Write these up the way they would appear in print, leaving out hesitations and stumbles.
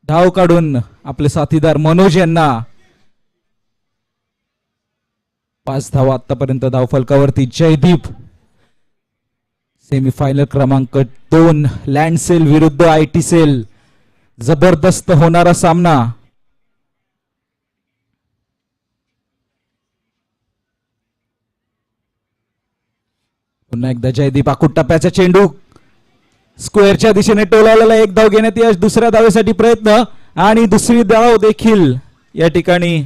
धाव काढून आपले साथीदार मनोज यांना 5 धावा आतापर्यंत धाव फलकावरती. जयदीप सेमीफायनल क्रमांक 2 लँडसेल विरुद्ध आयटी सेल. जबरदस्त होणारा सामना. पुन्हा एकदा जयदीप आखूड टप्प्याचा चेंडू स्क्वेअरच्या दिशेने टोलावलेला. एक धाव घेण्यात यश. दुसऱ्या धावेसाठी प्रयत्न आणि दुसरी धाव देखील या ठिकाणी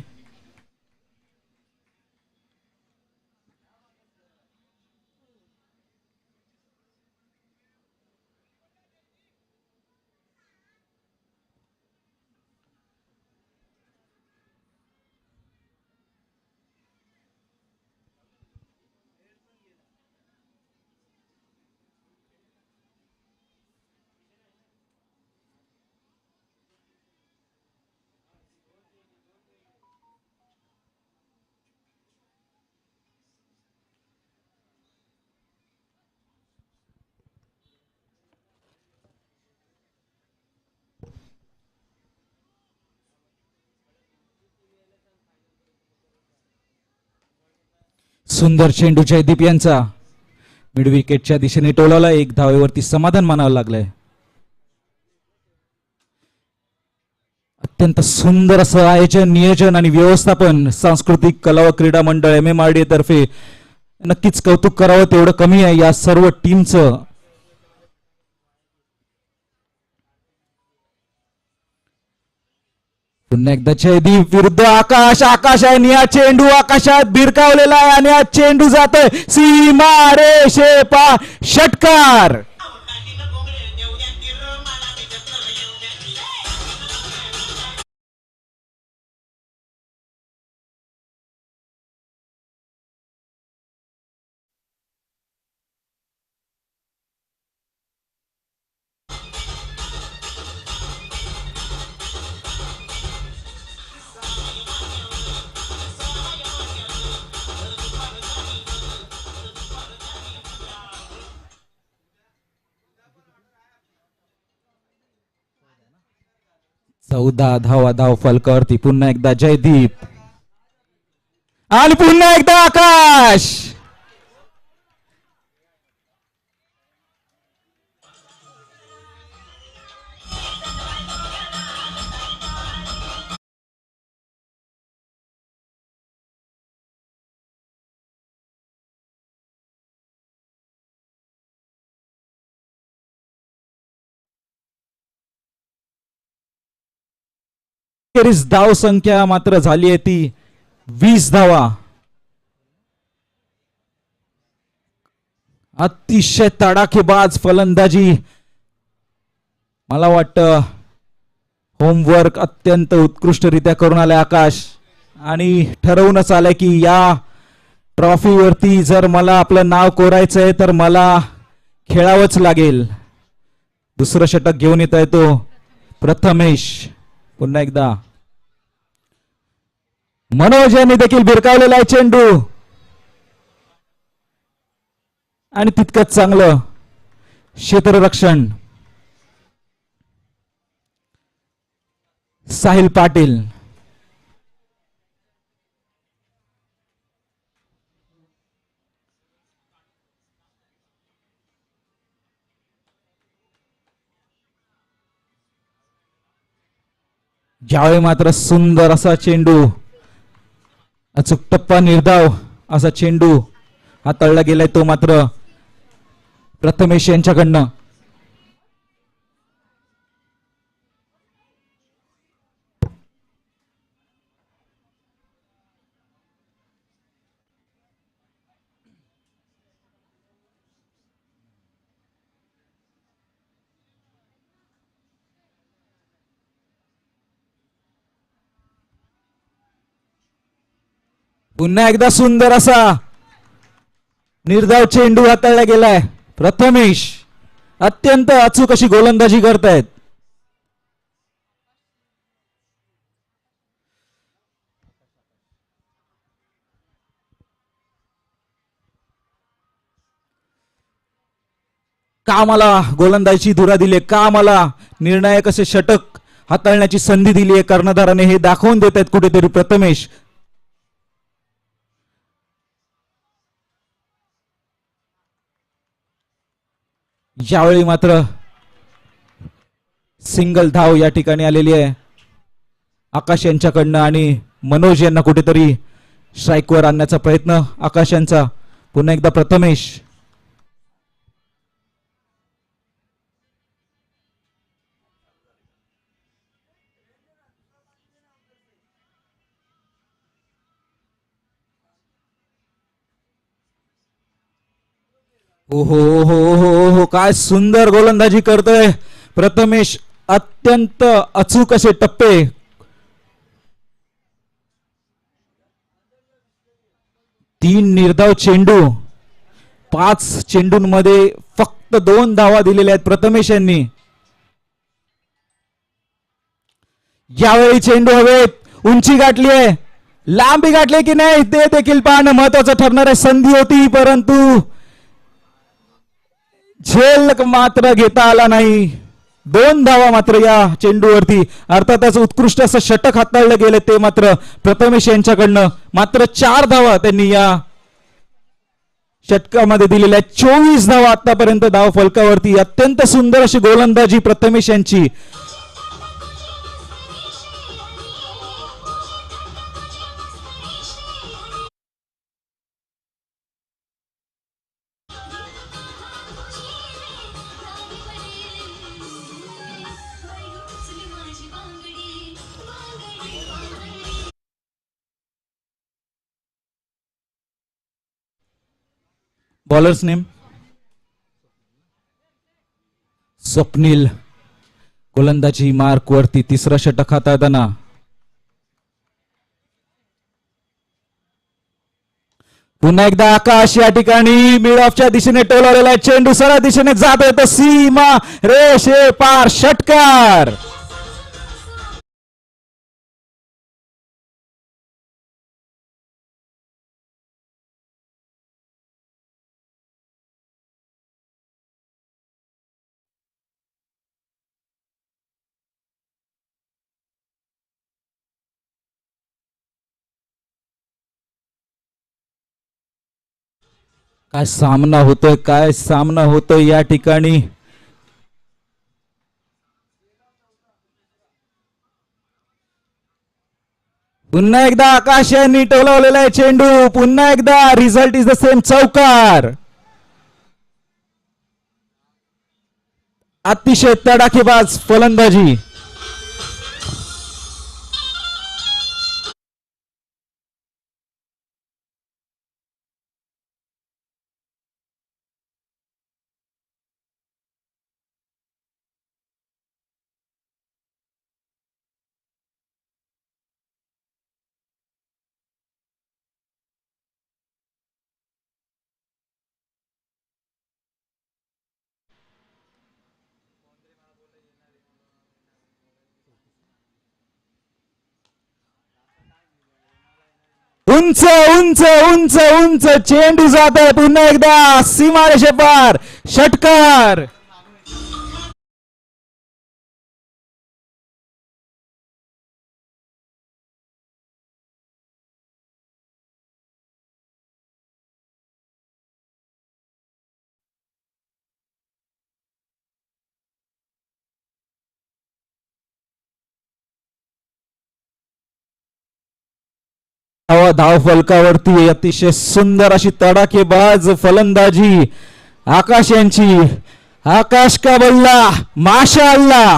सुंदर चेंडू जयदीप यांचा मिड विकेटच्या दिशेने टोलावला. एक धावेवरती समाधान मानावं लागलंय. अत्यंत सुंदर असं आयोजन, नियोजन आणि व्यवस्थापन सांस्कृतिक कला व क्रीडा मंडळ MMRDA तर्फे नक्कीच कौतुक करावं तेवढं कमी आहे या सर्व टीमचं. पुन्हा एकदा जयदीप विरुद्ध आकाश. आकाश आहे आणि हा चेंडू आकाशात भिरकावलेला आहे आणि हा चेंडू जातोय सीमा रेषे पा. षटकार. चौदा धावा धाव फलकावरती. पुन्हा एकदा जयदीप आणि पुन्हा एकदा आकाश. धाव संख्या मात्र झाली आहे ती 20 धावा. अतिशय तडाखेबाज फलंदाजी. मला वाटतं होमवर्क अत्यंत उत्कृष्टरित्या करून आलाय आकाश आणि ठरवूनच आलंय की या ट्रॉफीवरती जर मला आपलं नाव कोरायचंय तर मला खेळावंच लागेल. दुसरं षटक घेऊन येत आहे तो प्रथमेश. पुन्हा एकदा मनोज यांनी देखील भिरकावलेला आहे चेंडू आणि तितकंच चांगलं क्षेत्ररक्षण. साहिल पाटील. यावेळी मात्र सुंदर असा चेंडू. अचूक टप्पा निर्धाव असा चेंडू हाताळला गेलाय तो मात्र प्रथमेश यांच्याकडनं. पुन्हा एकदा सुंदर असा निर्धाव चेंडू हाताळला गेलाय. प्रथमेश अत्यंत अचूक अशी गोलंदाजी करतायत. का मला गोलंदाजीची धुरा दिली, का मला निर्णायक असे षटक हाताळण्याची संधी दिली आहे कर्णधाराने हे दाखवून देत आहेत कुठेतरी प्रथमेश. यावेळी मात्र सिंगल धाव या ठिकाणी आलेली आहे आकाश यांच्याकडनं आणि मनोज यांना कुठेतरी स्ट्राईकवर आणण्याचा प्रयत्न आकाश यांचा. पुन्हा एकदा प्रथमेश. ओहो हो हो हो काय सुंदर गोलंदाजी करतोय प्रथमेश. अत्यंत अचूक असे टप्पे. तीन निर्धाव चेंडू 5 चेंडूंमध्ये फक्त 2 धावा दिलेल्या आहेत प्रथमेश यांनी. यावेळी चेंडू हवेत उंची गाठली आहे लांबी गाठली की नाही ते देखील पाहणं महत्वाचं ठरणार आहे. संधी होती परंतु झेल मात्र घेता आला नाही. 2 धावा मात्र या चेंडूवरती अर्थातच उत्कृष्ट असं षटक हाताळलं गेलं ते मात्र प्रथमेश यांच्याकडनं. मात्र 4 धावा त्यांनी या षटकामध्ये दिलेल्या 24 धावा आतापर्यंत धाव फलकावरती. अत्यंत सुंदर अशी गोलंदाजी प्रथमेश यांची. Bowlers name Swapnil. गोलंदाजी मार्क वरती तिसरं षटक हाताळताना. पुन्हा एकदा आकाश या ठिकाणी मिड ऑफच्या दिशेने टोलवलेला आहे. चेंडू सरळ दिशेने जात येतो सीमा रेषे पार. षटकार. काय सामना होतोय काय सामना होतोय या ठिकाणी. पुन्हा एकदा आकाश यांनी टोलवलेला आहे चेंडू. पुन्हा एकदा रिझल्ट इज द सेम. चौकार. अतिशय तडाखेबाज फलंदाजी. उंच उंच उंच उंच चेंडू जात आहे. पुन्हा एकदा सीमारेषे पार. षटकार. धाव फलकावरती अतिशय सुंदर अशी तडाखेबाज फलंदाजी आकाश यांची. आकाश का बल्ला माशाअल्लाह.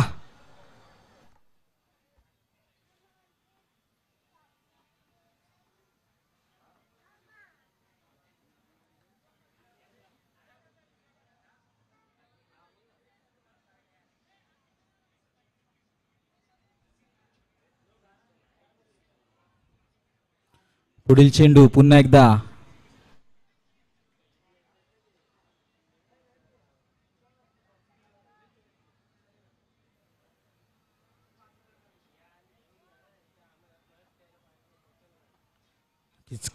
पुढील चेंडू पुन्हा एकदा.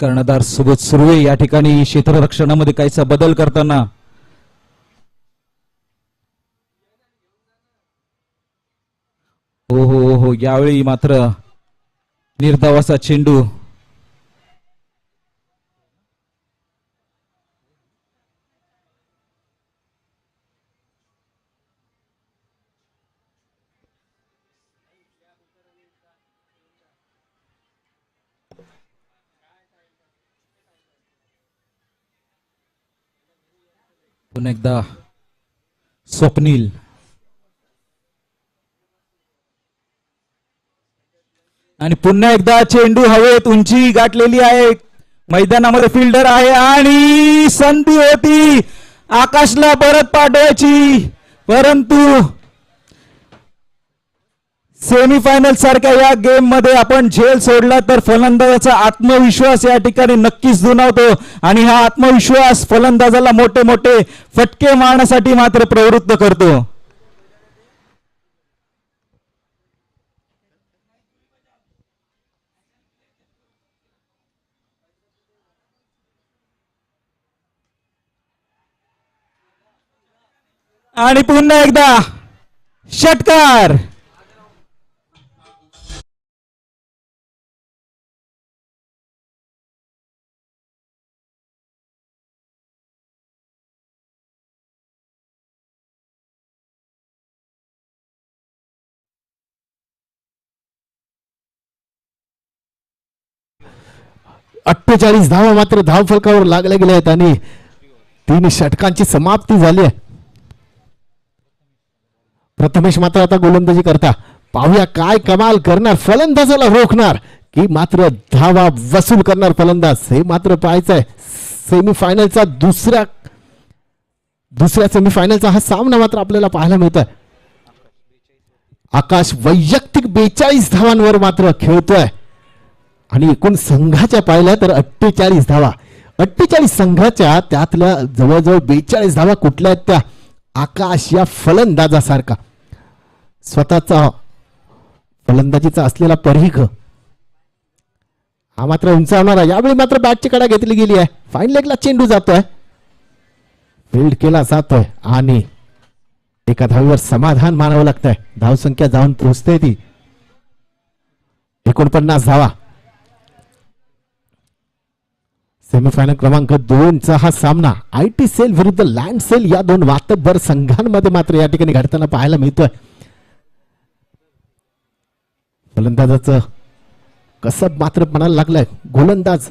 कर्णधार सुबोध सुर्वे या ठिकाणी क्षेत्ररक्षणामध्ये काहीसा बदल करताना. ओ हो हो, यावेळी मात्र निर्धावाचा चेंडू. पुन्हा एकदा स्वप्नील. आणि पुन्हा एकदा चेंडू हवेत, उंची गाठलेली आहे, मैदानामध्ये फिल्डर आहे आणि संधी होती आकाशला परत पाठवायची, परंतु सेमीफायनल सारख्या या गेम मध्ये आपण झेल सोडला तर फलंदाजाचा आत्मविश्वास या ठिकाणी नक्कीच दुणावतो आणि हा आत्मविश्वास फलंदाजाला मोठे मोठे फटके मारण्यासाठी मात्र प्रवृत्त करतो. आणि पुन्हा एकदा षटकार. अठ्ठेचाळीस धावा मात्र धावफलकावर लागल्या गेल्या आहेत आणि 3 षटकांची समाप्ती झाली आहे. प्रथमेश मात्र आता गोलंदाजी करता. पाहूया काय कमाल करणार, फलंदाजाला रोखणार की मात्र धावा वसूल करणार फलंदाज, हे मात्र पाहायचं आहे. सेमीफायनलचा दुसऱ्या सेमीफायनलचा हा सामना मात्र आपल्याला पाहायला मिळतोय. आकाश वैयक्तिक 42 धावांवर मात्र खेळतोय आणि एकूण संघाच्या पाहिल्या तर 48 धावा. 48 संघाच्या त्यातल्या जवळजवळ 42 धावा कुठल्या आहेत त्या आकाश या फलंदाजासारखा. स्वतःचा फलंदाजीचा असलेला परीघ हा मात्र उंचावणारा. यावेळी मात्र बॅटची कडा घेतली गेली आहे. फाईन लेगला चेंडू जातोय, फील्ड केला जातोय आणि एका धावीवर समाधान मानावं लागतंय. धावसंख्या जाऊन पोहोचते ती 49 धावा. सेमीफायनल क्रमांक 2 चा हा सामना आयटी सेल विरुद्ध लँड सेल या 2 वातबर संघांमध्ये मात्र या ठिकाणी घडताना पाहायला मिळतोय. फलंदाजाचं कसब मात्र म्हणायला लागलंय. गोलंदाज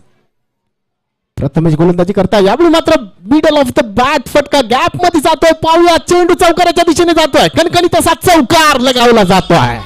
प्रथमेश गोलंदाजी करता. यावेळी मात्र मिडल ऑफ द बॅट फटका गॅप मध्ये जातोय. पाहूया चेंडू चौकाराच्या दिशेने जातोय, कणकणी तसा चौकार लगावला जातोय.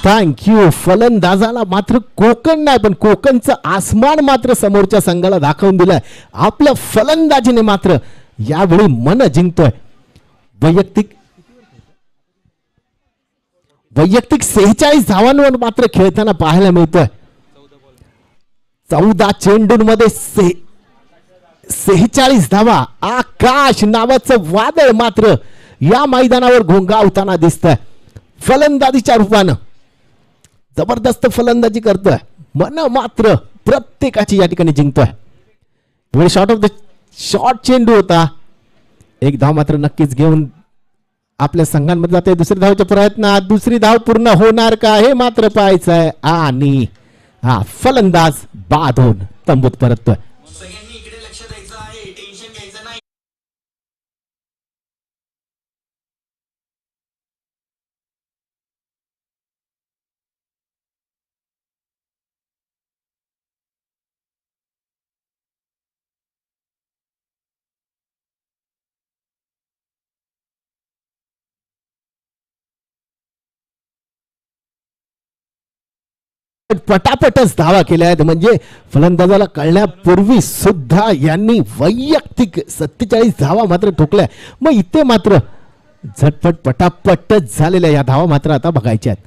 थँक्यू. फलंदाजाला मात्र कोकण नाही पण कोकणचं आसमान मात्र समोरच्या संघाला दाखवून दिलंय. आपल्या फलंदाजीने मात्र यावेळी मन जिंकतोय. वैयक्तिक 46 धावांवर मात्र खेळताना पाहायला मिळतोय. 14 चेंडूंमध्ये 46 धावा. आकाश नावाचं वादळ मात्र या मैदानावर घोंगावताना दिसतंय. फलंदाजीच्या रूपानं जबरदस्त फलंदाजी करतोय. मन मात्र प्रत्येकाची या ठिकाणी जिंकतोय. शॉर्ट ऑफ द शॉर्ट चेंडू होता. एक धाव मात्र नक्कीच घेऊन आपल्या संघांमध्ये जाते. दुसरी धावच्या प्रयत्नात दुसरी धाव पूर्ण होणार का हे मात्र पाहायचं आहे. आणि हा फलंदाज बाद होऊन तंबूत परततोय. पटापटच धावा केल्या आहेत. म्हणजे फलंदाजाला कळण्यापूर्वी सुद्धा यांनी वैयक्तिक 47 धावा मात्र ठोकल्या. मग इथे मात्र झटपट पटापटच झालेल्या या धावा मात्र आता बघायच्या आहेत.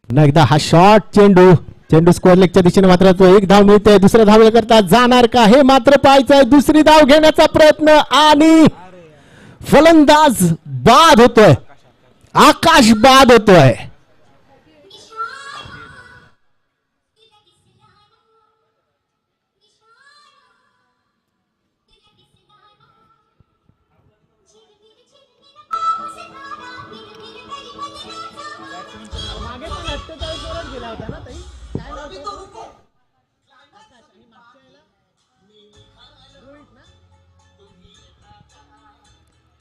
पुन्हा एकदा हा शॉर्ट चेंडू चेंडू स्क्वेअर लेगच्या दिशेने मात्र तो एक धाव मिळते, दुसऱ्या धाव करता जाणार का हे मात्र पाहायचंय. दुसरी धाव घेण्याचा प्रयत्न आणि फलंदाज बाद होतोय, आकाश बाद होतोय.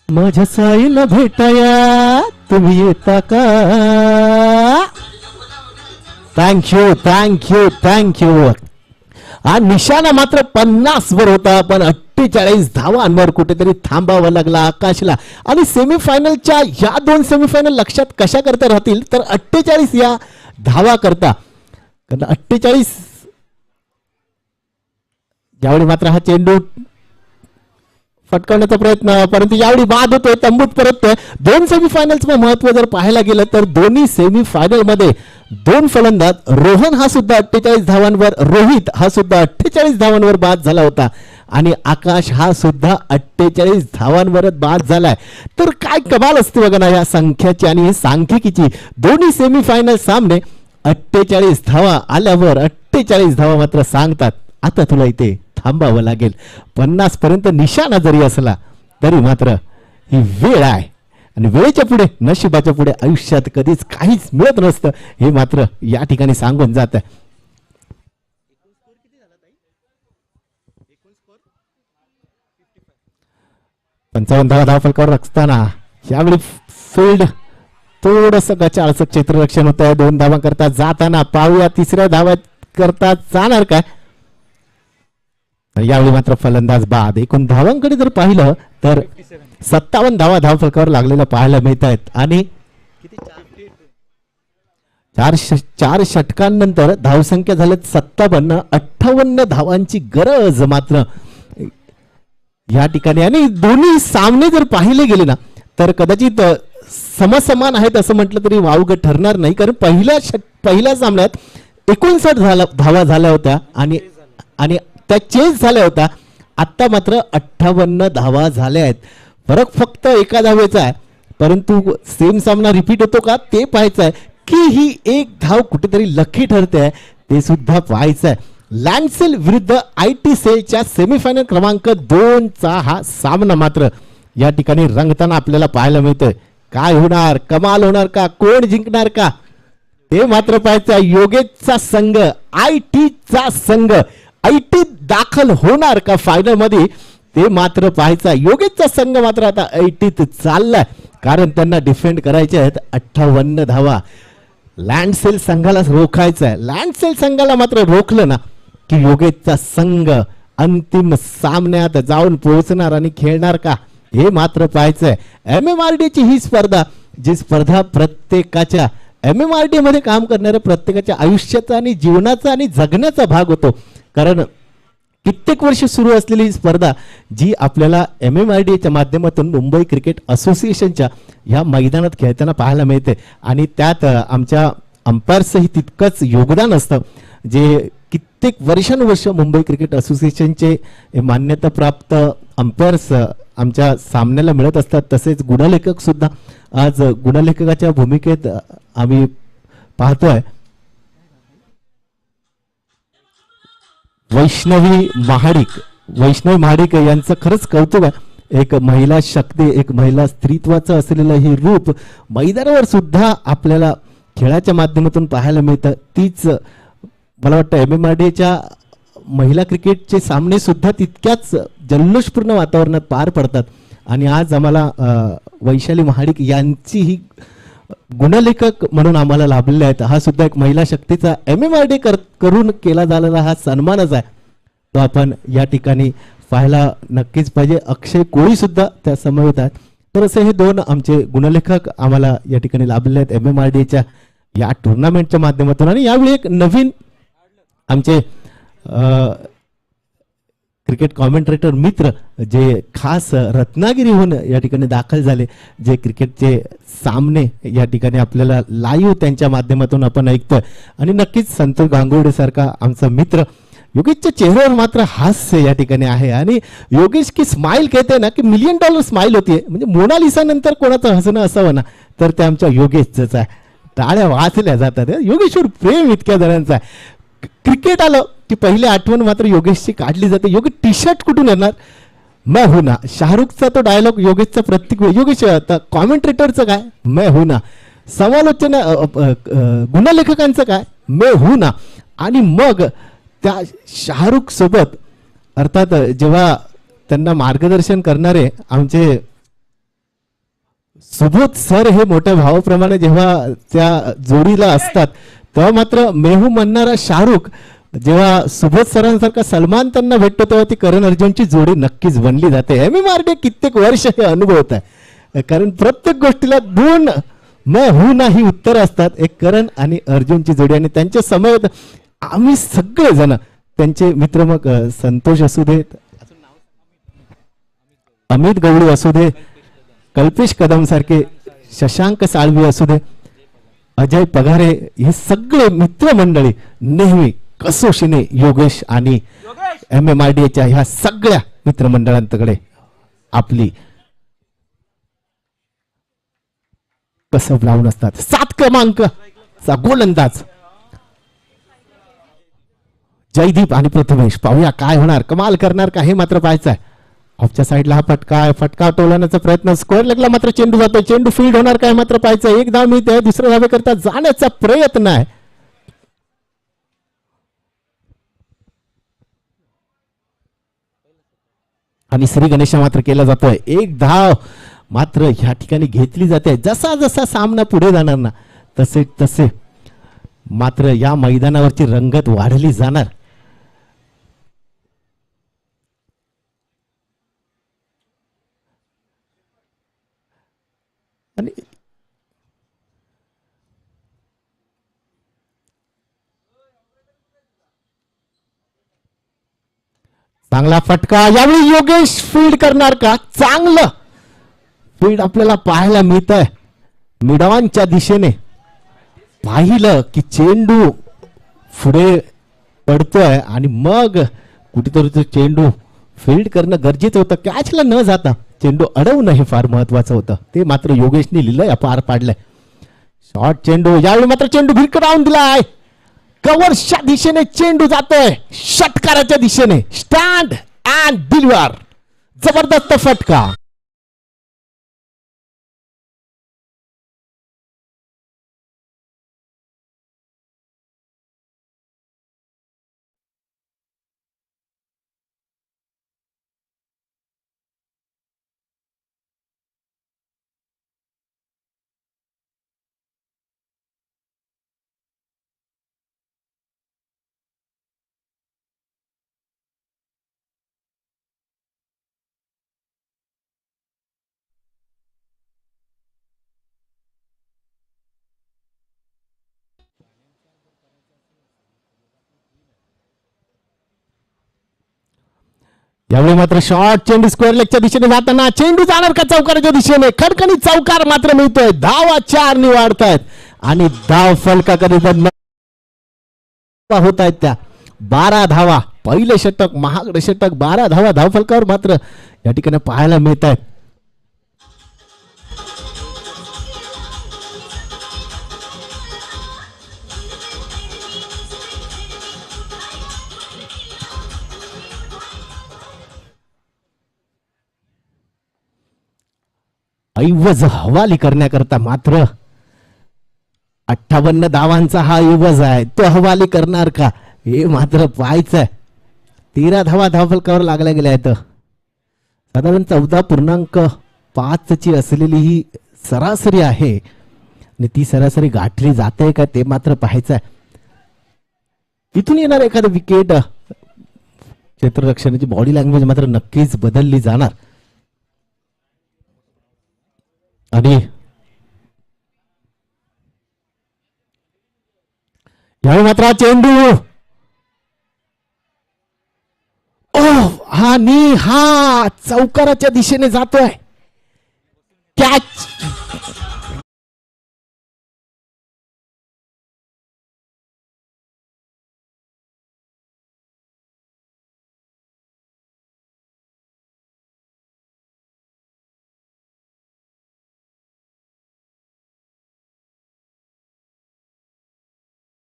माझ्या साईला भेटाया तुम्ही येता का. Thank you thank you thank you. हा निशाणा मात्र 50 वर होता, पण 48 धावांवर कुठेतरी थांबावं लागला आकाशला. आणि सेमीफायनलच्या या दोन सेमीफायनल लक्षात कशा करता राहतील तर 48 या धावा करता, कारण 48 यावेळी मात्र हा चेंडू फटकावण्याचा प्रयत्न, परंतु यावेळी बाद होतोय, तंबूत परततोय. दोन सेमीफायनल्सचं महत्व जर पाहायला गेलं तर दोन्ही सेमीफायनल मध्ये दोन फलंदाज, रोहन हा सुद्धा 48 धावांवर, रोहित हा सुद्धा 48 धावांवर बाद झाला होता आणि आकाश हा सुद्धा 48 धावांवरच बाद झालाय. तर काय कमाल असते बघा ना या संख्याची आणि सांख्यिकीची. दोन्ही सेमीफायनल सामने 48 धावा आल्यावर 48 धावा मात्र सांगतात आता तुला इथे थांबावं लागेल. 50 पर्यंत निशाणा जरी असला तरी मात्र ही वेळ आहे आणि वेळेच्या पुढे, नशिबाच्या पुढे आयुष्यात कधीच काहीच मिळत नसतं हे मात्र या ठिकाणी सांगून जात आहे. धावा फलकावर असताना यावेळी फील्ड थोडस गचाळसक क्षेत्ररक्षण होत आहे. 2 धावा करता जाताना पाहूया तिसऱ्या धावा करता जाणार काय. यावेळी मात्र फलंदाज बाद. एकूण धावांकडे जर पाहिलं तर 57 धावा धाव फलकावर लागलेल्या पाहायला मिळत आहेत आणि चार षटकांनंतर धावसंख्या झाल्यात 57. 58 धावांची गरज मात्र या ठिकाणी. आणि दोन्ही सामने जर पाहिले गेले ना तर कदाचित समसमान आहेत असं म्हटलं तरी वावगं ठरणार नाही, कारण पहिल्या सामन्यात 59 धावा झाल्या होत्या आणि त्या चेस झाल्या होत्या. आता मात्र 58 धावा झाल्या आहेत. फरक फक्त एका धावेचा आहे, परंतु सेम सामना रिपीट होतो का ते पाहायचं आहे की ही एक धाव कुठेतरी लकी ठरते आहे ते सुद्धा पाहायचं आहे. लँडसेल विरुद्ध IT सेलच्या सेमीफायनल क्रमांक 2चा हा सामना मात्र या ठिकाणी रंगताना आपल्याला पाहायला मिळतोय. काय होणार, कमाल होणार का, कोण जिंकणार का ते मात्र पाहायचं. योगेशचा संघ, ITचा संघ, IT दाखल होणार का फायनल मध्ये ते मात्र पाहायचं. योगेशचा संघ मात्र आता ITत चाललाय, कारण त्यांना डिफेंड करायचे आहेत 58 धावा. लँडसेल संघाला रोखायचं आहे. लँडसेल संघाला मात्र रोखलं ना की योगेशचा संघ अंतिम सामन्यात जाऊन पोहोचणार आणि खेळणार का हे मात्र पाहायचंय. MMRDची ही स्पर्धा, जी स्पर्धा प्रत्येकाच्या MMRD मध्ये काम करणाऱ्या प्रत्येकाच्या आयुष्याचा आणि जीवनाचा आणि जगण्याचा भाग होतो. कारण कित्येक वर्ष सुरू असलेली स्पर्धा जी आपल्याला MMRDच्या माध्यमातून मुंबई क्रिकेट असोसिएशनच्या ह्या मैदानात खेळताना पाहायला मिळते आणि त्यात आमच्या अंपायर्सही तितकंच योगदान असतं, जे कित्येक वर्षानुवर्ष मुंबई क्रिकेट असोसिएशनचे मान्यता प्राप्त अंपायर्स आमच्या सामन्याला मिळत असतात. तसेच गुणलेखक सुद्धा आज गुणलेखकाच्या भूमिकेत आम्ही पाहतोय. वैष्णवी महाडिक यांचं खरंच कौतुक आहे. एक महिला शक्ती, एक महिला स्त्रीत्वाचं असलेलं हे रूप मैदानावर सुद्धा आपल्याला खेळाच्या माध्यमातून पाहायला मिळतं. तीच मला वाटतं MMRDच्या महिला क्रिकेटचे सामने सुद्धा तितक्याच जल्लोषपूर्ण वातावरणात पार पडतात आणि आज आम्हाला वैशाली महाडिक यांची ही गुणलेखक म्हणून आम्हाला लाभलेले आहेत. हा सुद्धा एक महिला शक्तीचा MMRD करून केला झालेला हा सन्मानच आहे, तो आपण या ठिकाणी पाहायला नक्कीच पाहिजे. अक्षय कोळी सुद्धा त्या समवेत आहेत. तर असे हे दोन आमचे गुणलेखक आम्हाला या ठिकाणी लाभलेले आहेत MMRDच्या या टुर्नामेंटच्या माध्यमातून. आणि यावेळी एक नवीन आमचे क्रिकेट कॉमेंट्रेटर मित्र जे खास रत्नागिरीहून या ठिकाणी दाखल झाले, जे क्रिकेटचे सामने या ठिकाणी आपल्याला लाईव्ह त्यांच्या माध्यमातून आपण ऐकतोय. आणि नक्कीच संतोष गांगुर्डे सारखा आमचा मित्र. योगेशच्या चेहऱ्यावर मात्र हास्य या ठिकाणी आहे आणि योगेश की स्माइल कहते ना की $1,000,000 स्माइल होतीये. म्हणजे मोनालिसा नंतर कोणाचं हसणं असावं ना तर ते आमच्या योगेशच आहे. टाळ्या वाचल्या जातात. योगेशवर प्रेम इतक्या जणांचं आहे. क्रिकेट आलं की पहिली आठवण मात्र योगेशची काढली जाते. योगेश टी शर्ट कुठून येणार? मैं हूं ना. शाहरुखचा तो डायलॉग योगेशचा प्रत्येक वेळी. योगेश कॉमेंट्रेटरचं काय? मैं हूं ना. समालोचना गुणलेखकांचं काय? मैं हूं ना. आणि मग त्या शाहरुख सोबत अर्थात जेव्हा त्यांना मार्गदर्शन करणारे आमचे सुबोध सर हे मोठ्या भावाप्रमाणे जेव्हा त्या जोडीला असतात तेव्हा मात्र मेहू म्हणणारा शाहरुख जेव्हा सुबोध सरांसारखा सलमान त्यांना भेटतो तेव्हा ती करण अर्जुनची जोडी नक्कीच बनली जाते. MMRD कित्येक वर्ष हे अनुभवत आहे. कारण प्रत्येक गोष्टीला दोन मैं हूं ना ही उत्तर असतात. एक करण आणि अर्जुनची जोडी आणि त्यांच्या समवेत आम्ही सगळेजण त्यांचे मित्र. मग संतोष असू दे, अमित गवळी असू दे, कल्पेश कदम सारखे, शशांक साळवी असू दे, अजय पगारे, हे सगळे मित्रमंडळी नेहमी कसोशीने योगेश आणि MMRDच्या ह्या सगळ्या मित्रमंडळांकडे आपली कसब लावून असतात. 7 क्रमांकचा गोलंदाज जयदीप आणि प्रथमेश. पाहूया काय होणार, कमाल करणार का हे मात्र पाहायचं आहे. ऑफच्या साईडला हा फटका टोलवण्याचा प्रयत्न. स्क्वेअर लेगला मात्र चेंडू जातो. चेंडू फील्ड होणार काय मात्र पाहायचं. एक धाव मिळते. दुसऱ्या धावेकरता जाण्याचा प्रयत्न आहे. आणि श्री गणेश मात्र केला जातोय. एक धाव मात्र ह्या ठिकाणी घेतली जाते. जसा जसा सामना पुढे जाणार ना तसे तसे मात्र या मैदानावरची रंगत वाढली जाणार. आणि चांगला फटका यावेळी योगेश फील्ड करणार का? चांगलं फील्ड आपल्याला पाहायला मिळत आहे. मिडवांच्या दिशेने पाहिलं की चेंडू पुढे पडतोय आणि मग कुठेतरी तो चेंडू फील्ड करणं गरजेचं होतं. कॅचला न जाता चेंडू अडवणं हे फार महत्वाचं होतं. ते मात्र योगेशने लिहिलंय, पार पाडलंय. शॉर्ट चेंडू यावेळी मात्र चेंडू भिरकरावून दिलाय. कव्हर्सच्या दिशेने चेंडू जातोय. षटकाराच्या दिशेने स्टँड अँड डिलिव्हर. जबरदस्त फटका. यावेळी मात्र शॉर्ट चेंडू स्क्वेअर लेगच्या दिशेने जाताना चेंडू जाणार का चौकाराच्या दिशेने? खडखडीत चौकार मात्र मिळतोय. धावा 4 नि वाढतायत आणि धाव फलकाकडे होत आहेत त्या 12 धावा. पहिले षटक, महागडे षटक, 12 धावा धाव फलकावर मात्र या ठिकाणी पाहायला मिळत आहेत. ऐवज हवाली करण्याकरता मात्र 58 धावांचा हा ऐवज आहे. तो हवाली करणार का हे मात्र पाहायचंय. 13 धावा धावफलकावर लागल्या गेल्या आहेत. साधारण 14.5 ची असलेली ही सरासरी आहे आणि ती सरासरी गाठली जाते का ते मात्र पाहायचंय. इथून येणार एखादं विकेट क्षेत्ररक्षणाची बॉडी लँग्वेज मात्र नक्कीच बदलली जाणार. आणि यावेळी मात्र चेंडू आणि हा चौकाराच्या दिशेने जातोय. कॅच.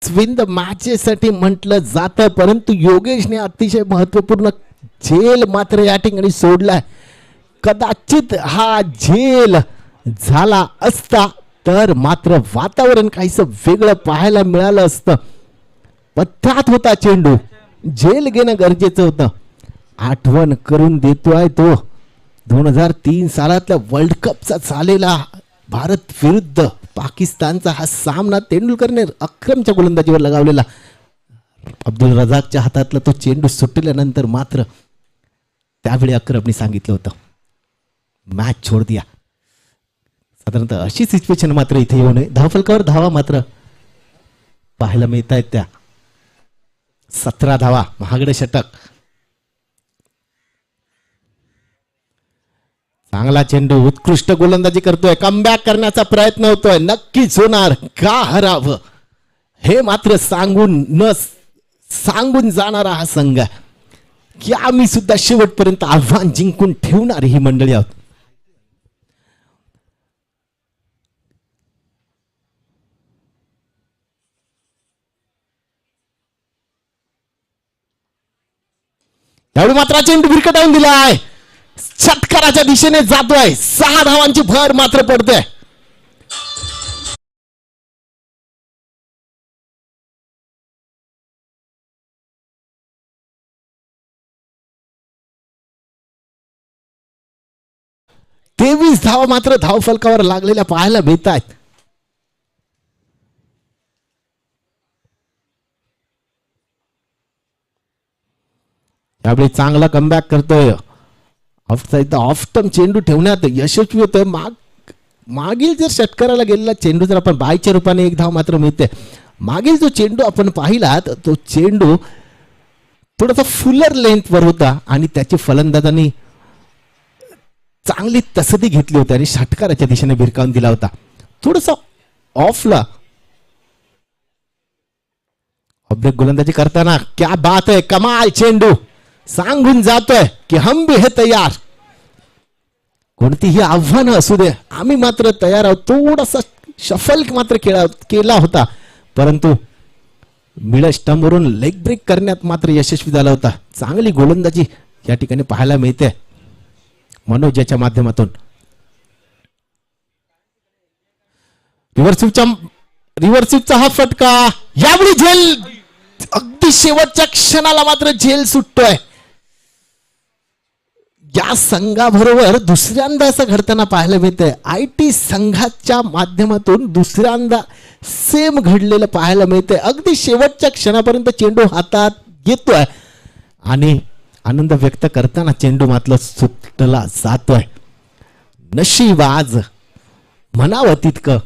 विन द मॅचेसाठी म्हटलं जातं, परंतु योगेशने अतिशय महत्वपूर्ण झेल मात्र या ठिकाणी सोडलाय. कदाचित हा झेल झाला असता तर मात्र वातावरण काहीसं वेगळं पाहायला मिळालं असतं. पथ्यात होता चेंडू, झेल घेणं गरजेचं होतं. आठवण करून देतोय तो 2003 सालातल्या वर्ल्ड कपचा झालेला भारत विरुद्ध पाकिस्तानचा हा सामना. तेंडुलकरने अक्रमच्या गोलंदाजीवर लगावलेला. अब्दुल रझाकच्या हातातला तो चेंडू सुटल्यानंतर मात्र त्यावेळी अक्रमने सांगितलं होतं मॅच छोड दिया. साधारणतः अशी सिच्युएशन मात्र इथे येऊ नये. धावफलकावर धावा मात्र पाहायला मिळत आहेत त्या. 17 धावा, महागडे षटक. चांगला चेंडू, उत्कृष्ट गोलंदाजी करतोय, कमबॅक करण्याचा प्रयत्न होतोय. नक्कीच होणार का हरावं हे मात्र सांगून जाणारा हा संघ आहे की आम्ही सुद्धा शेवटपर्यंत आव्हान जिंकून ठेवणारी ही मंडळी आहोत. यावेळी मात्र चेंडू भिरकटावून दिलाय, षटकाराच्या दिशेने जातोय. 6 धावांची भर मात्र पडते. तेवीस धावा मात्र धावफलकावर लागलेल्या पाहायला मिळत आहेत. यावेळी चांगला कमबॅक करतोय. ऑफ्टम चेंडू ठेवण्यात यशस्वी होतोय. मागील जर षटकाराला गेलेला चेंडू जर आपण बायच्या रूपाने 1 धाव मात्र मिळते. मागील जो चेंडू आपण पाहिला तो चेंडू थोडासा फुलर लेंथ वर होता आणि त्याची फलंदाजांनी चांगली तसदी घेतली होती आणि षटकाराच्या दिशेने भिरकावून दिला होता. थोडस ऑफला ब्रेक गोलंदाजी करताना क्या बात आहे, कमाल चेंडू. सांगून जातोय की हम भी है तयार. कोणतीही आव्हानं असू दे आम्ही मात्र तयार आहोत. थोडासा शफल मात्र केला होता, परंतु मिड स्टंपवरून लेग ब्रेक करण्यात मात्र यशस्वी झाला होता. चांगली गोलंदाजी या ठिकाणी पाहायला मिळते मनोज याच्या माध्यमातून. रिव्हर्सिवचा हा फटका. यावेळी झेल अगदी शेवटच्या क्षणाला मात्र झेल सुटतोय. या संघाबरोबर दुसऱ्यांदा असं घडताना पाहायला मिळतंय. IT संघाच्या माध्यमातून दुसऱ्यांदा सेम घडलेलं पाहायला मिळतंय. अगदी शेवटच्या क्षणापर्यंत चेंडू हातात येतोय आणि आनंद व्यक्त करताना चेंडू मात्र सुटला जातोय. नशीब आज म्हणावं तितकं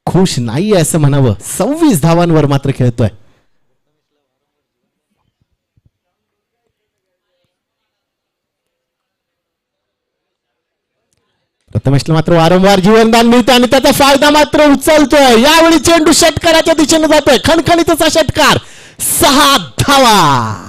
खुश नाही असं म्हणावं. 26 धावांवर मात्र खेळतोय. प्रथमेशला मात्र वारंवार जीवनदान मिळते आणि त्याचा फायदा मात्र उचलतोय. यावेळी चेंडू षटकाराच्या दिशेने जातोय. खणखणीत असा षटकार. 6 धावा.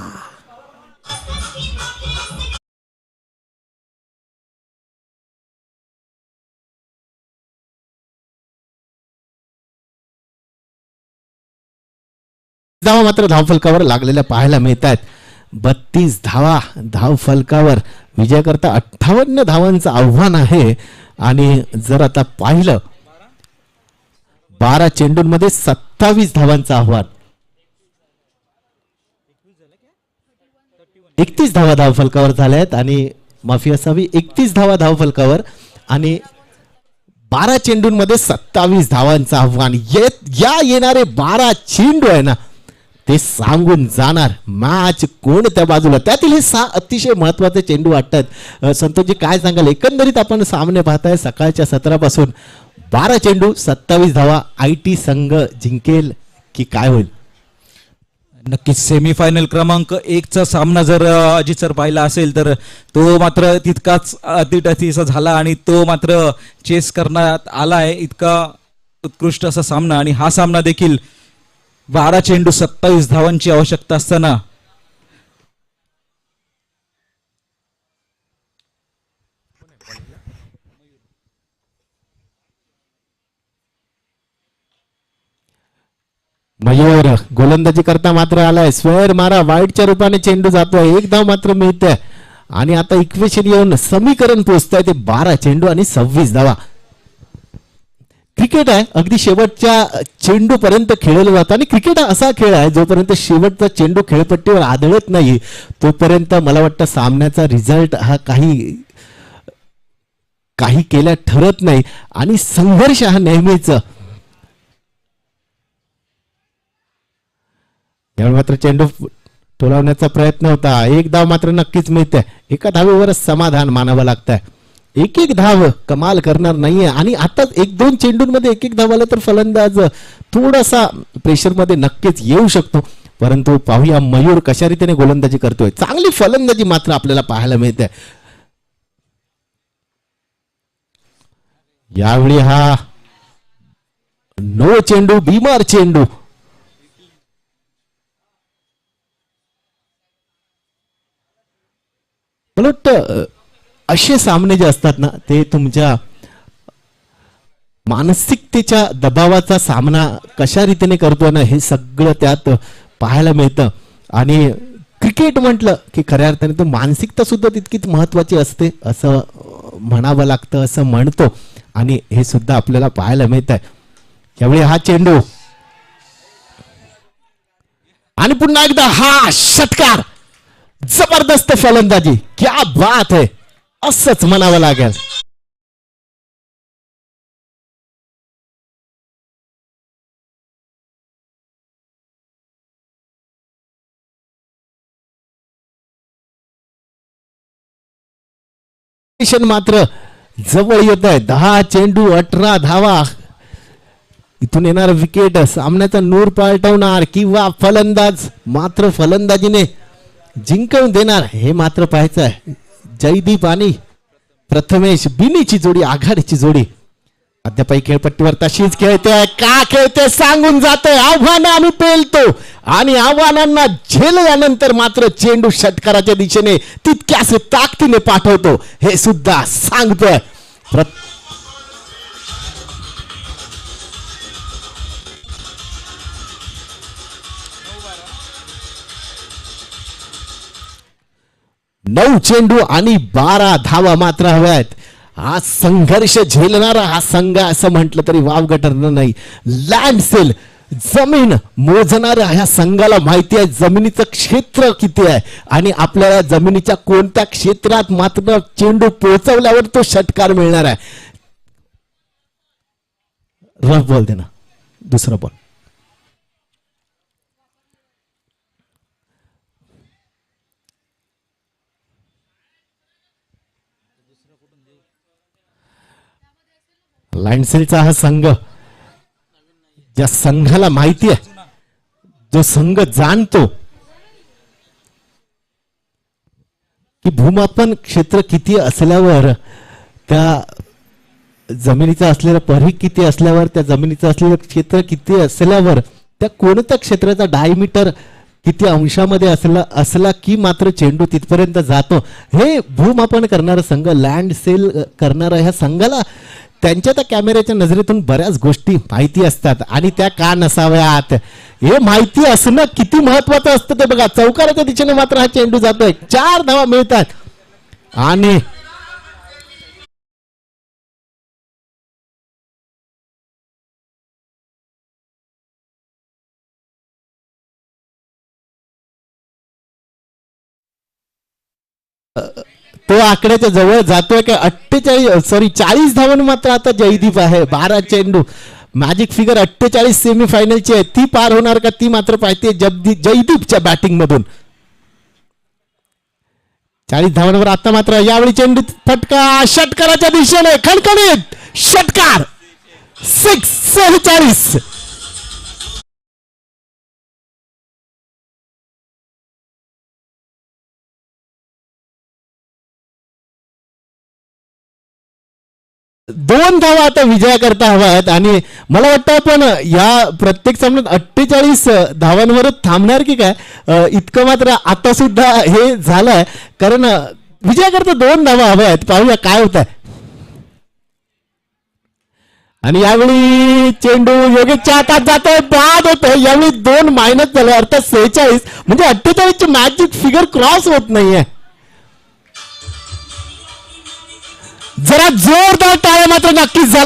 धावा मात्र धावफलकावर लागलेल्या पाहायला मिळत आहेत. 32 धावा धावफलकावर. विजयाकरता 58 धावांचं आव्हान आहे आणि जर आता पाहिलं 12 चेंडूंमध्ये 27 धावांचं आव्हान. 31 धावा धावफलकावर झाल्या आहेत आणि माफी असावी 31 धावा धावफलकावर आणि 12 चेंडूंमध्ये 27 धावांचं आव्हान. या येणारे 12 चेंडू आहे ना ते सांगून जाणार मॅच कोणत्या बाजूला. त्यातील हे 6 अतिशय महत्वाचे चेंडू वाटतात. संतोषजी काय सांगाल, एकंदरीत आपण सामने पाहताय सकाळच्या सत्रापासून 12 चेंडू 27 धावा. IT संघ जिंकेल की काय होईल? नक्कीच सेमीफायनल क्रमांक 1चा सामना जर अजित सर पाहिला असेल तर तो मात्र तितकाच अतिटतीचा झाला आणि तो मात्र चेस करण्यात आला आहे. इतका उत्कृष्ट असा सामना आणि हा सामना देखील 12 चेंडू 27 धावांची आवश्यकता असताना मयूर गोलंदाजी करता मात्र आलाय. स्क्वेअर मारा वाईडच्या रूपाने चेंडू जातोय. एक धाव मात्र मिळते आणि आता इक्वेशन येऊन समीकरण पोहोचत आहे ते 12 चेंडू आणि 26 धावा. क्रिकेट आहे अगदी शेवटच्या चेंडू पर्यंत खेळलं जातं आणि क्रिकेट हा असा खेळ आहे जोपर्यंत शेवटचा चेंडू खेळपट्टीवर आदळत नाही तोपर्यंत मला वाटतं सामन्याचा रिझल्ट हा काही केल्या ठरत नाही आणि संघर्ष हा नेहमीच. यावेळी मात्र चेंडू टोलावण्याचा प्रयत्न होता. एक धाव मात्र नक्कीच मिळते. एका धावेवरच समाधान मानावं लागतंय. एक एक धाव कमाल करणार नाहीये आणि आता 1-2 चेंडूंमध्ये एक एक धाव आलं तर फलंदाज थोडासा प्रेशरमध्ये नक्कीच येऊ शकतो. परंतु पाहूया मयूर कशा रीतीने गोलंदाजी करतोय. चांगली फलंदाजी मात्र आपल्याला पाहायला मिळते. यावेळी हा 9 चेंडू बीमार चेंडू. मला वाटतं असे सामने जे असतात ना ते तुमच्या मानसिकतेच्या दबावाचा सामना कशा रीतीने करतोय ना हे सगळं त्यात पाहायला मिळतं. आणि क्रिकेट म्हटलं की खऱ्या अर्थाने तो मानसिकता सुद्धा तितकीच महत्वाची असते असं म्हणावं लागतं असं म्हणतो आणि हे सुद्धा आपल्याला पाहायला मिळत आहे. यावेळी हा चेंडू आणि पुन्हा एकदा हा षटकार. जबरदस्त फलंदाजी. क्या बात है असंच म्हणावं लागेल. मात्र जवळ येत आहे. 10 चेंडू 18 धावा. इथून येणार विकेट सामन्याचा नूर पालटवणार किंवा फलंदाज मात्र फलंदाजीने जिंकवून देणार हे मात्र पाहायचं आहे. जयदीप आणि प्रथमेश बिनीची जोडी आघाडीची जोडी अद्यापही खेळपट्टीवर तशीच खेळते. का खेळते सांगून जाते. आव्हानं आम्ही पेलतो आणि आव्हानांना झेलल्यानंतर मात्र चेंडू षटकाराच्या दिशेने तितक्याच ताकदीने पाठवतो हे सुद्धा सांगतोय. नऊ चेंडू आणि 12 धावा मात्र हव्या आहेत. हा संघर्ष झेलणारा हा संघ असं म्हटलं तरी वावगं ठरणार नाही. लँड सेल जमीन मोजणाऱ्या ह्या संघाला माहिती आहे जमिनीचं क्षेत्र किती आहे आणि आपल्याला जमिनीच्या कोणत्या क्षेत्रात मात्र चेंडू पोहोचवल्यावर तो षटकार मिळणार आहे. रफ बॉल देना दुसरा बॉल. लाईनसेलचा हा संघ ज्या संघाला माहिती आहे जो संघ जाणतो की भूमापन क्षेत्र किती असल्यावर त्या जमिनीचा असलेला परिघ किती असल्यावर त्या जमिनीचं असलेलं क्षेत्र किती असल्यावर त्या कोणत्या क्षेत्राचा डायमीटर किती अंशामध्ये असला की मात्र चेंडू तिथपर्यंत जातो हे भूमापन करणारा संघ लँड सेल करणारा ह्या संघाला त्यांच्या त्या कॅमेऱ्याच्या नजरेतून बऱ्याच गोष्टी माहिती असतात आणि त्या का नसाव्यात हे माहिती असणं किती महत्वाचं असतं ते बघा. चौकाराच्या दिशेने मात्र हा चेंडू जातोय. 4 धावा मिळतात आणि तो आकड्याच्या जवळ जातोय का 40 धावांनी मात्र आता जयदीप आहे. 12 चेंडू मॅजिक फिगर 48 सेमीफायनलची आहे ती पार होणार का ती मात्र पाहते जयदीपच्या बॅटिंग मधून. 40 धावांवर आता मात्र यावेळी चेंडू फटका षटकाराच्या दिशेने खणखणीत षटकार 6 46. 2 धावा आता विजया करता हव्यात आणि मला वाटतं आपण या प्रत्येक सामन्यात 48 धावांवर थांबणार की काय इतकं मात्र आता सुद्धा हे झालंय कारण विजया करता 2 धावा हव्यात. पाहूया काय होत आहे. आणि यावेळी चेंडू योगेशच्या हातात जातोय, बाद होतोय. यावेळी 2 मायनस झाले अर्थात 46 म्हणजे 48 ची मॅजिक फिगर क्रॉस होत नाहीये. जरा जोरदार टाळ्या मात्र नक्कीच झाला.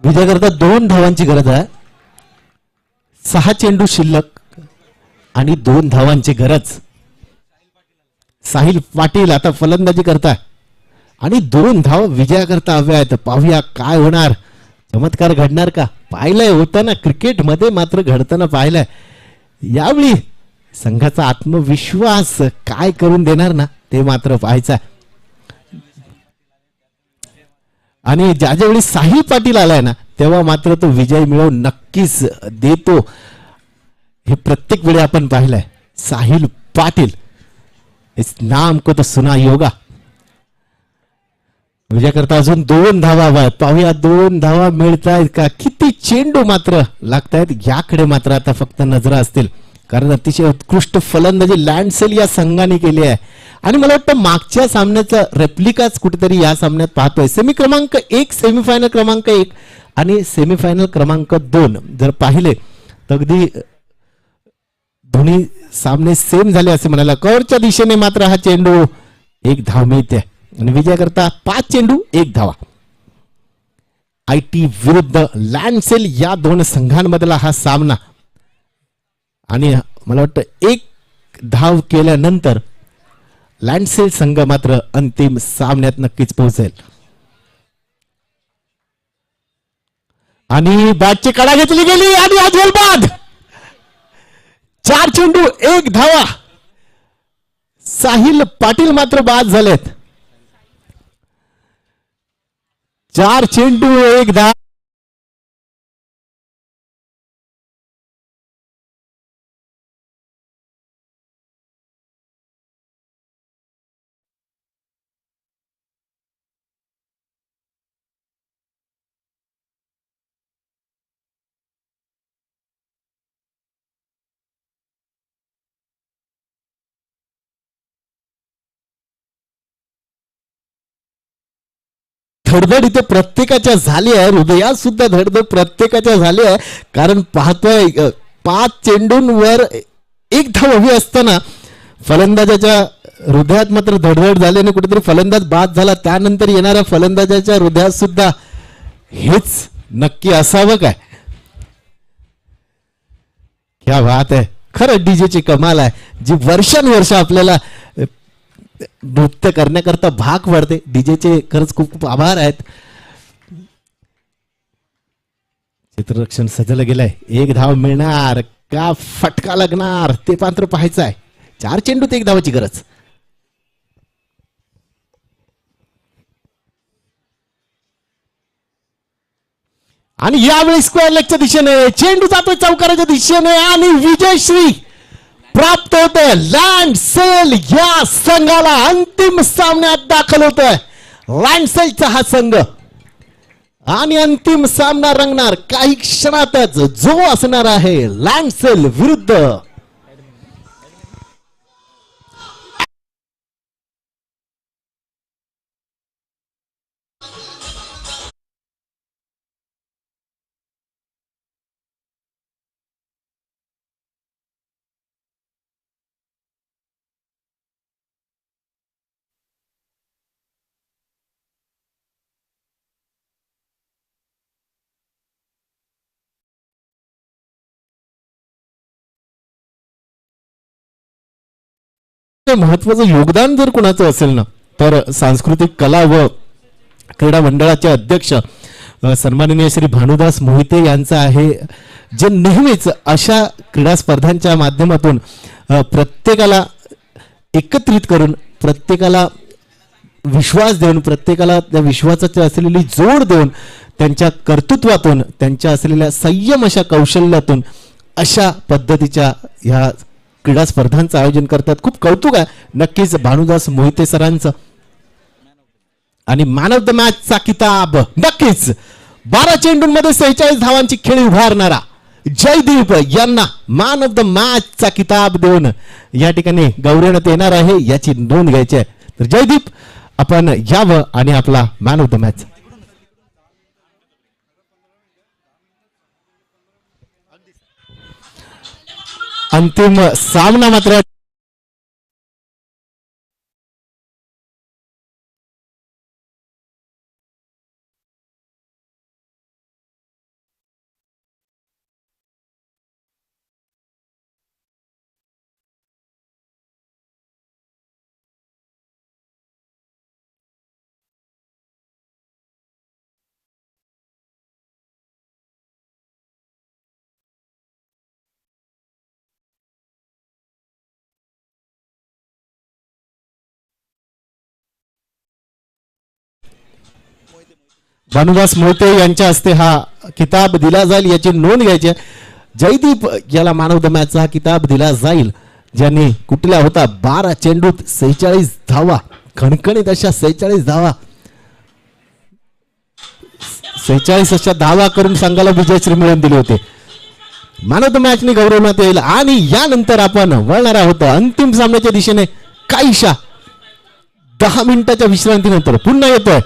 विजय करता 2 धावांची गरज आहे. 6 चेंडू शिल्लक आणि 2 धावांची गरज. साहिल पाटील आता फलंदाजी करताय आणि 2 धाव विजया करता हव्या आहेत. पाहूया काय होणार. चमत्कार घडणार का. पाहिलंय होताना क्रिकेटमध्ये मात्र घडताना पाहिलंय. यावेळी संघाचा आत्मविश्वास काय करून देणार ना ते मात्र पाहायचं. आणि ज्यावेळी साहिल पाटील आलाय ना तेव्हा मात्र तो विजय मिळवून नक्कीच देतो. हे प्रत्येक वेळी आपण पाहिलंय. साहिल पाटील इस नाम को तो सुना योगा. विजय करता अजून 2 धावा हव्यात. पाहूया 2 धावा मिळतायत का. किती चेंडू मात्र लागतायत याकडे मात्र आता फक्त नजरा असतील कारण अतिशय उत्कृष्ट फलंदाजी लँडसेल या संघाने केली आहे. आणि मला वाटतं मागच्या सामन्याचा रेप्लिकाच कुठेतरी या सामन्यात पाहतोय. सेमी क्रमांक 1 सेमीफायनल क्रमांक 1 आणि सेमीफायनल क्रमांक 2 जर पाहिले तर अगदी दोन्ही सामने सेम झाले असे म्हणायला. कव्हरच्या दिशेने मात्र हा चेंडू 1 धाव मिळते आणि विजय करता 5 चेंडू 1 धावा. आयटी विरुद्ध लँडसेल या 2 संघांमधला हा सामना आणि मला वाटतं 1 धाव केल्यानंतर लँडसेल संघ मात्र अंतिम सामन्यात नक्कीच पोहोचेल. आणि बॅटची कडा घेतली गेली आणि अजून बाद. 4 चेंडू 1 धावा. साहिल पाटील मात्र बाद झालेत. 4 चेंडू 1 धावा. धडधड इथे प्रत्येकाच्या झाली आहे. हृदयात सुद्धा धडधड प्रत्येकाच्या झाली आहे कारण पाहतोय 5 चेंडूंवर 1 धाव हवी असताना फलंदाजाच्या हृदयात मात्र धडधड झाल्याने कुठेतरी फलंदाज बाद झाला. त्यानंतर येणाऱ्या फलंदाजाच्या हृदयात सुद्धा हेच नक्की असावं काय. क्या बात आहे. खरं डीजेची कमाल आहे जी वर्षानुवर्ष आपल्याला नृत्य करण्याकरता भाग पडते. डीजेचे खरंच खूप खूप आभार आहेत. चित्ररक्षण सजलं गेलंय. 1 धाव मिळणार का फटका लागणार ते पात्र पाहायचं आहे. 4 चेंडूत 1 धावाची गरज. आणि यावेळी स्क्वेअर लेगच्या दिशेने चेंडू जातोय चौकाराच्या दिशेने आणि विजयश्री प्राप्त होते. लँडसेल या संघाला अंतिम सामन्यात दाखल होतोय. लँडसेलचा हा संघ आणि अंतिम सामना रंगणार काही क्षणातच जो असणार आहे लँडसेल विरुद्ध महत्वाचं योगदान जर कोणाचं असेल ना तर सांस्कृतिक कला व क्रीडा मंडळाचे अध्यक्ष सन्माननीय श्री भानुदास मोहिते यांचा आहे, जे नेहमीच अशा क्रीडा स्पर्धांच्या माध्यमातून प्रत्येकाला एकत्रित करून, प्रत्येकाला विश्वास देऊन, प्रत्येकाला त्या विश्वासाची असलेली जोड देऊन, त्यांच्या कर्तृत्वातून, त्यांच्या असलेल्या संयम अशा कौशल्यातून अशा पद्धतीच्या ह्या क्रीडा स्पर्धांचं आयोजन करतात. खूप कौतुक आहे नक्कीच भानुदास मोहिते सरांचं. आणि मॅन ऑफ द मॅचचा किताब नक्कीच 12 चेंडूंमध्ये 46 धावांची खेळी उभारणारा जयदीप यांना मॅन ऑफ द मॅचचा किताब देऊन या ठिकाणी गौरवण्यात येणार आहे, याची नोंद घ्यायची आहे. तर जयदीप, आपण यावं आणि आपला मॅन ऑफ द मॅच. अंतिम सामना मात्र भानुदास मोहिते यांच्या हस्ते हा किताब दिला जाईल, याची नोंद घ्यायची आहे. जयदीप याला मॅन ऑफ द मॅचचा हा किताब दिला जाईल, ज्यांनी कुठल्या होता 12 चेंडूत 46 धावा, खणखणीत अशा 46 धावा, 46 अशा धावा करून संघाला विजयश्री मिळवून दिली होते. मॅन ऑफ द मॅचने गौरवण्यात येईल. आणि यानंतर आपण वळणार आहोत अंतिम सामन्याच्या दिशेने. काहीशा 10 मिनिटाच्या विश्रांतीनंतर पुन्हा येतोय